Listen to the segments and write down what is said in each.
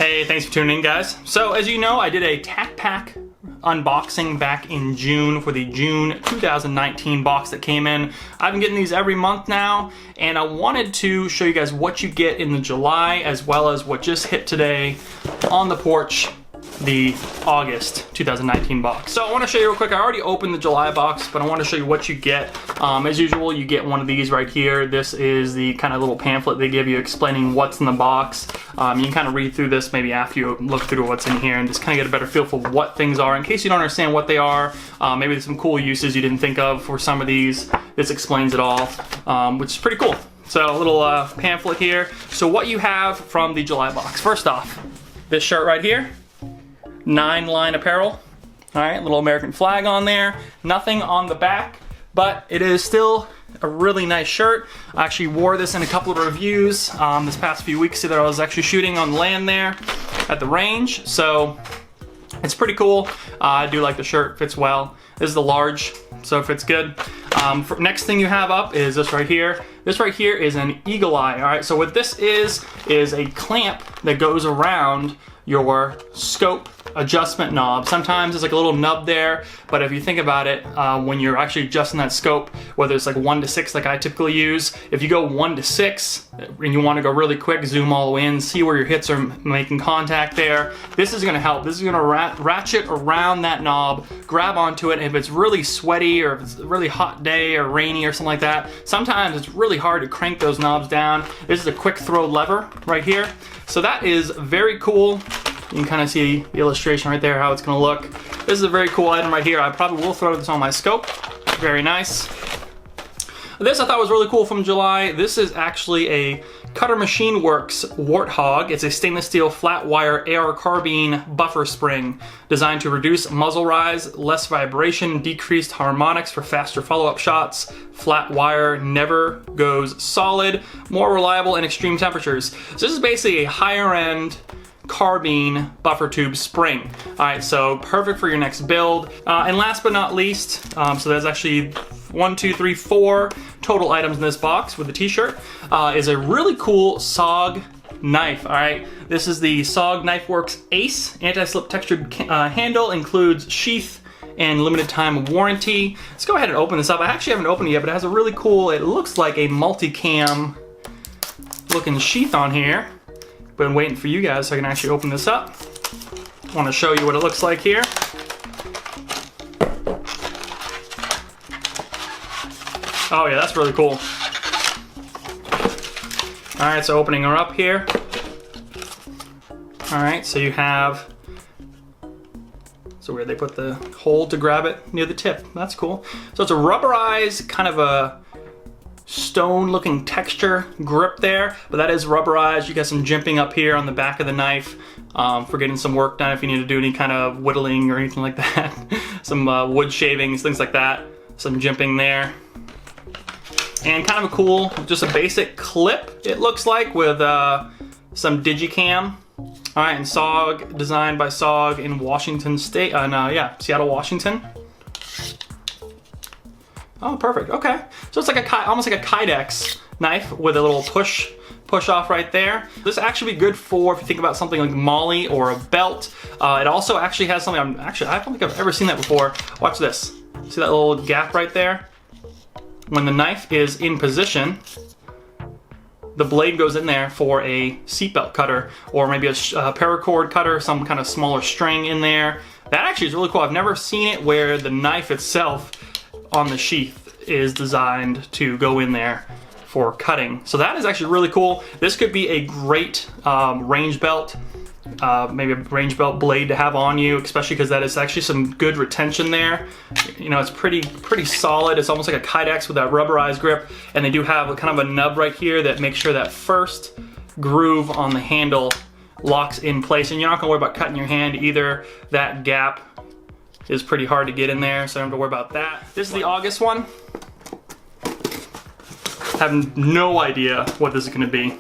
Hey, thanks for tuning in, guys. So as you know, I did a TacPack unboxing back in June for the June 2019 box that came in. I've been getting these every month now, and I wanted to show you guys what you get in the July as well as what just hit today on the porch, the August 2019 box. So I want to show you real quick. I already opened the July box, but I want to show you what you get. As usual, you get one of these right here. This is the kind of little pamphlet they give you explaining what's in the box. You can kind of read through this maybe after you look through what's in here and just kind of get a better feel for what things are. In case you don't understand what they are, maybe there's some cool uses you didn't think of for some of these. This explains it all, which is pretty cool. So a little pamphlet here. So what you have from the July box. First off, this shirt right here. 9-line apparel. All right, little American flag on there. Nothing on the back, but it is still a really nice shirt. I actually wore this in a couple of reviews this past few weeks that I was actually shooting on land there at the range. So it's pretty cool. I do like the shirt, fits well. This is the large, so it fits good. Next thing you have up is this right here. This right here is an eagle eye. All right, so what this is a clamp that goes around your scope adjustment knob. Sometimes there's like a little nub there, but if you think about it, when you're actually adjusting that scope, whether it's like 1 to 6 like I typically use, if you go 1 to 6 and you want to go really quick, zoom all the way in, see where your hits are making contact there, this is going to help. This is going to ratchet around that knob, grab onto it. If it's really sweaty or if it's a really hot day or rainy or something like that, sometimes it's really hard to crank those knobs down. This is a quick throw lever right here. So that is very cool. You can kind of see the illustration right there, how it's going to look. This is a very cool item right here. I probably will throw this on my scope. Very nice. This I thought was really cool from July. This is actually a Cutter Machine Works Warthog. It's a stainless steel flat wire AR carbine buffer spring designed to reduce muzzle rise, less vibration, decreased harmonics for faster follow-up shots. Flat wire never goes solid, more reliable in extreme temperatures. So this is basically a higher end carbine buffer tube spring. All right, so perfect for your next build. And last but not least, so there's actually 4 total items in this box with the t-shirt, is a really cool SOG knife. All right, this is the SOG Knife Works Ace anti-slip textured handle, includes sheath and limited time warranty. Let's go ahead and open this up. I actually haven't opened it yet, but it has a really cool, it looks like a multicam looking sheath on here. Been waiting for you guys so I can actually open this up. I want to show you what it looks like here. Oh yeah, that's really cool. All right, so opening her up here. All right, so you have, so where they put the hole to grab it near the tip. That's cool. So it's a rubberized kind of a stone looking texture grip there, but that is rubberized. You got some jimping up here on the back of the knife for getting some work done if you need to do any kind of whittling or anything like that. Some wood shavings, things like that. Some jimping there. And kind of a cool, just a basic clip, it looks like, with some digicam. All right, and SOG, designed by SOG in Washington State, Seattle, Washington. Oh, perfect. Okay, so it's like almost like a Kydex knife with a little push off right there. This actually be good for if you think about something like Molly or a belt. It also actually has something. I don't think I've ever seen that before. Watch this. See that little gap right there? When the knife is in position, the blade goes in there for a seatbelt cutter or maybe a paracord cutter, some kind of smaller string in there. That actually is really cool. I've never seen it where the knife itself on the sheath is designed to go in there for cutting. So that is actually really cool. This could be a great range belt, maybe a range belt blade to have on you, especially because that is actually some good retention there. You know, it's pretty solid. It's almost like a Kydex with that rubberized grip, and they do have a kind of a nub right here that makes sure that first groove on the handle locks in place, and you're not gonna worry about cutting your hand either. That gap is pretty hard to get in there, so I don't have to worry about that. This is the August one. Have no idea what this is gonna be.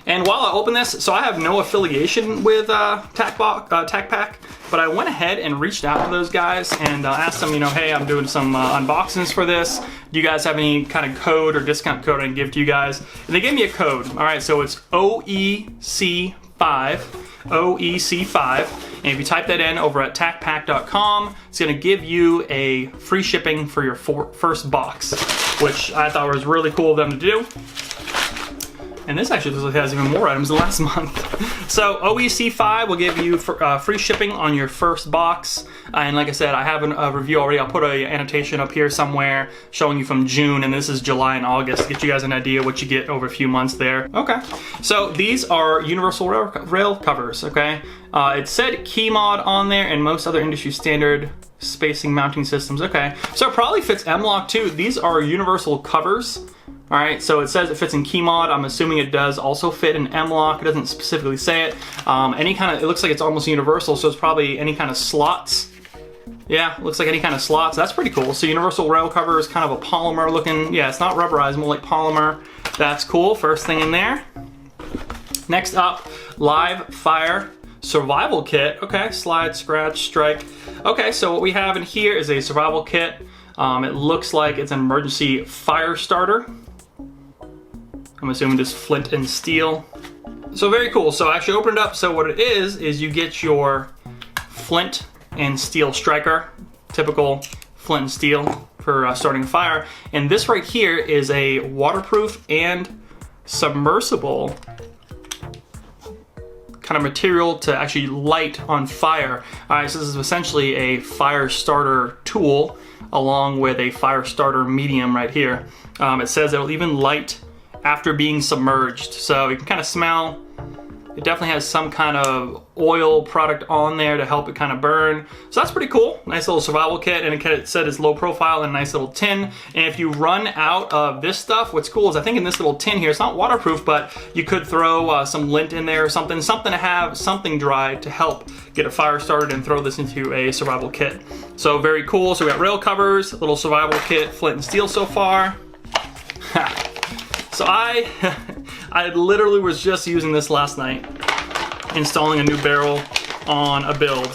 And while I open this, so I have no affiliation with TacPack, but I went ahead and reached out to those guys and asked them, you know, hey, I'm doing some unboxings for this. Do you guys have any kind of code or discount code I can give to you guys? And they gave me a code. All right, so it's OEC OEC5. And if you type that in over at TacPack.com, it's going to give you a free shipping for your first box, which I thought was really cool of them to do. And this actually looks like it has even more items than last month. So OEC5 will give you free shipping on your first box. And like I said, I have a review already. I'll put an annotation up here somewhere showing you from June, and this is July and August to get you guys an idea what you get over a few months there. Okay, so these are universal rail covers, okay? It said key mod on there and most other industry standard spacing mounting systems, okay. So it probably fits M-LOK too. These are universal covers. All right, so it says it fits in key mod. I'm assuming it does also fit in M-LOK. It doesn't specifically say it. Any kind of, it looks like it's almost universal, so it's probably any kind of slots. Yeah, looks like any kind of slots. That's pretty cool. So universal rail cover is kind of a polymer looking, yeah, it's not rubberized, more like polymer. That's cool, first thing in there. Next up, live fire survival kit. Okay, slide, scratch, strike. Okay, so what we have in here is a survival kit. It looks like it's an emergency fire starter. I'm assuming just flint and steel. So very cool. So I actually opened it up. So what it is you get your flint and steel striker, typical flint and steel for starting a fire. And this right here is a waterproof and submersible kind of material to actually light on fire. All right, so this is essentially a fire starter tool along with a fire starter medium right here. It says it'll even light after being submerged. So you can kind of smell, it definitely has some kind of oil product on there to help it kind of burn. So that's pretty cool. Nice little survival kit, and it said it's low profile in a nice little tin. And if you run out of this stuff, what's cool is I think in this little tin here, it's not waterproof, but you could throw some lint in there or something to have something dry to help get a fire started and throw this into a survival kit. So very cool. So we got rail covers, little survival kit, flint and steel so far. So I literally was just using this last night, installing a new barrel on a build,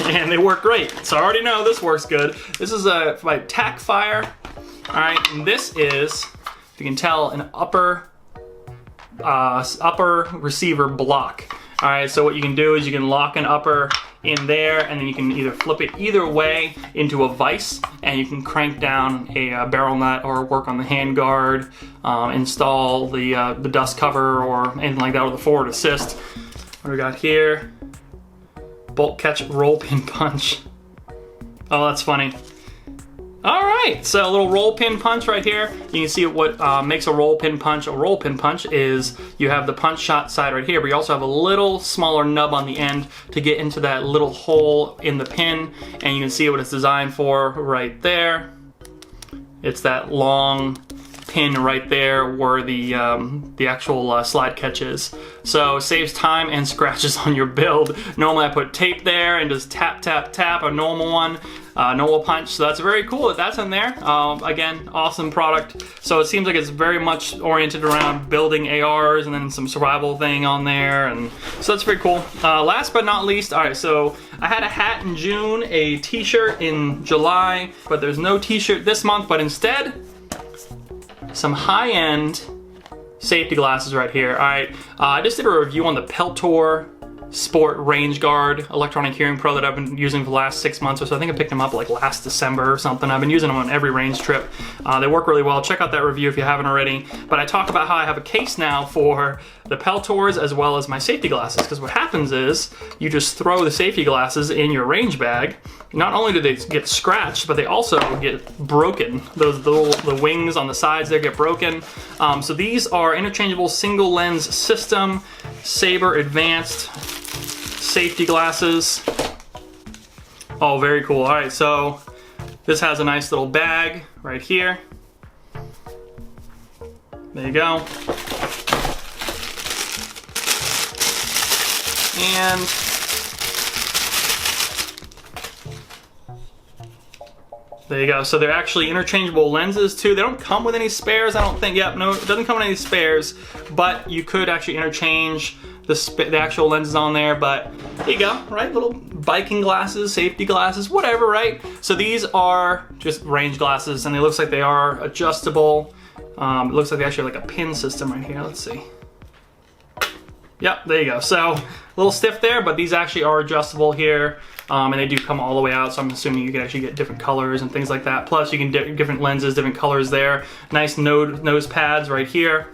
and they work great. So I already know this works good. This is by TacFire. All right, and this is, if you can tell, an upper receiver block. All right, so what you can do is you can lock an upper in there, and then you can either flip it either way into a vise, and you can crank down a barrel nut or work on the hand guard, install the dust cover or anything like that, or the forward assist. What do we got here? Bolt catch roll pin punch. Oh, that's funny. All right, so a little roll pin punch right here. You can see what makes a roll pin punch. A roll pin punch is you have the punch shot side right here, but you also have a little smaller nub on the end to get into that little hole in the pin, and you can see what it's designed for right there. It's that long pin right there where the actual slide catch is. So it saves time and scratches on your build. Normally I put tape there and just tap, tap, tap, a normal one, normal punch. So that's very cool that that's in there. Again, awesome product. So it seems like it's very much oriented around building ARs, and then some survival thing on there. And so that's very cool. Last but not least, all right, so I had a hat in June, a t-shirt in July, but there's no t-shirt this month, but instead, some high-end safety glasses right here. All right, I just did a review on the Peltor Sport Range Guard Electronic Hearing Pro that I've been using for the last 6 months or so. I think I picked them up like last December or something. I've been using them on every range trip. They work really well. Check out that review if you haven't already. But I talk about how I have a case now for the Peltors as well as my safety glasses, because what happens is you just throw the safety glasses in your range bag. Not only do they get scratched, but they also get broken. The wings on the sides there get broken. So these are interchangeable single lens system, Saber Advanced safety glasses. Oh, very cool. All right, so this has a nice little bag right here. There you go. And there you go. So they're actually interchangeable lenses too. They don't come with any spares, I don't think. Yep, no, it doesn't come with any spares, but you could actually interchange the actual lenses on there. But there you go, right? Little biking glasses, safety glasses, whatever, right? So these are just range glasses, and it looks like they are adjustable. It looks like they actually have like a pin system right here. Let's see. Yep, there you go. So a little stiff there, but these actually are adjustable here. And they do come all the way out, so I'm assuming you can actually get different colors and things like that. Plus you can get different lenses, different colors there. Nice nose pads right here.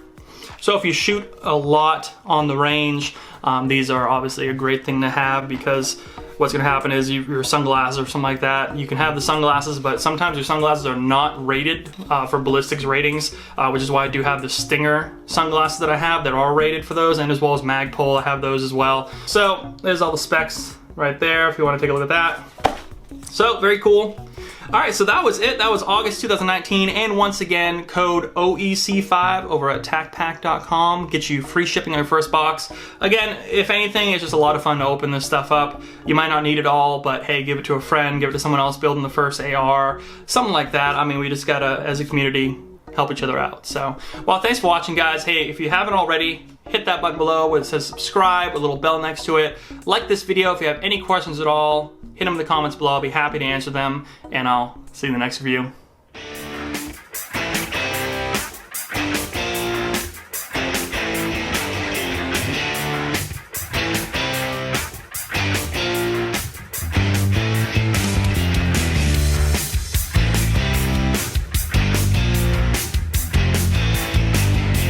So if you shoot a lot on the range, these are obviously a great thing to have, because what's going to happen is your sunglasses or something like that, you can have the sunglasses, but sometimes your sunglasses are not rated for ballistics ratings, which is why I do have the Stinger sunglasses that I have that are rated for those, and as well as Magpul, I have those as well. So there's all the specs right there if you want to take a look at that. So very cool. All right, so that was it. That was August 2019, and once again, code OEC5 over at TacPack.com gets you free shipping on your first box. Again, if anything, it's just a lot of fun to open this stuff up. You might not need it all, but hey, give it to a friend, give it to someone else building the first AR, something like that. I mean, we just gotta, as a community, help each other out. So, well, thanks for watching, guys. Hey, if you haven't already, hit that button below where it says subscribe, with a little bell next to it. Like this video. If you have any questions at all, hit them in the comments below. I'll be happy to answer them, and I'll see you in the next review.